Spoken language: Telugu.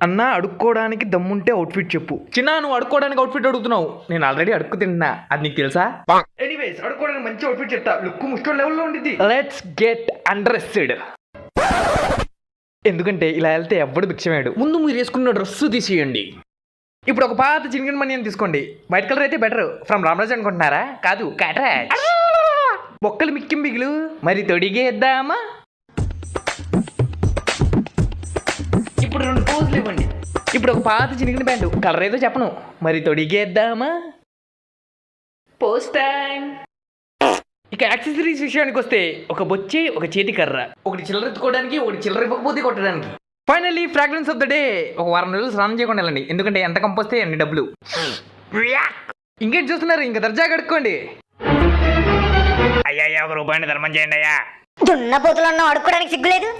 అన్న అడుక్కోవడానికి దమ్ముంటే అవుట్ఫిట్ చెప్పు. చిన్న నువ్వు అడుక్కోవడానికి అవుట్ఫిట్ అడుగుతున్నావు, నేను ఆల్రెడీ అడుక్కు తిన్నా, అది నీకు తెలుసా? ఎనీవేస్ అడుక్కోవడానికి మంచి అవుట్ఫిట్ చెప్తా, లుక్ ముస్టోన్ లెవెల్లో ఉండిద్ది. Let's get understood. ఎందుకంటే ఇలా వెళ్తే ఎవ్వడు భిక్షమేడు. ముందు మీరు వేసుకున్న డ్రెస్సు తీసేయండి. ఇప్పుడు ఒక పాత చినిగిన మనీ అని తీసుకోండి. వైట్ కలర్ అయితే బెటర్. ఫ్రమ్ రామరాజ్ అనుకుంటున్నారా? కాదు, కాట్రాజ్. బొక్కలు మిక్కిం బిగులు మరి తొడిగేద్దామా? ఇప్పుడు 2 పోజులు ఇవ్వండి. ఇప్పుడు ఒక పాత చినిగిన ప్యాంటు, కలర్ ఏదో చెప్పను, మరి తొడిగేద్దామా? Post time. ఇక యాక్సెసరీస్ విషయానికి వస్తే ఒక బొచ్చి, ఒక చేతి కర్ర, ఒకటి చిల్లర ఎత్తుకోవడానికి, ఒకటి చిల్లర ఇవ్వకపోతే కొట్టడానికి. Finally fragrance of the day. ఒక వారం రోజులు స్నానం చేయకుండా వెళ్ళండి, ఎందుకంటే ఎంత కంపోస్తే అన్ని డబ్బులు. ఇంకేం చూస్తున్నారు, ఇంకా దర్జా కడుక్కోండి. అయ్యా 1 రూపాయిని ధర్మం చేయండి అయ్యా. దున్నపోతులు అడుక్కోవడానికి సిగ్గులేదు.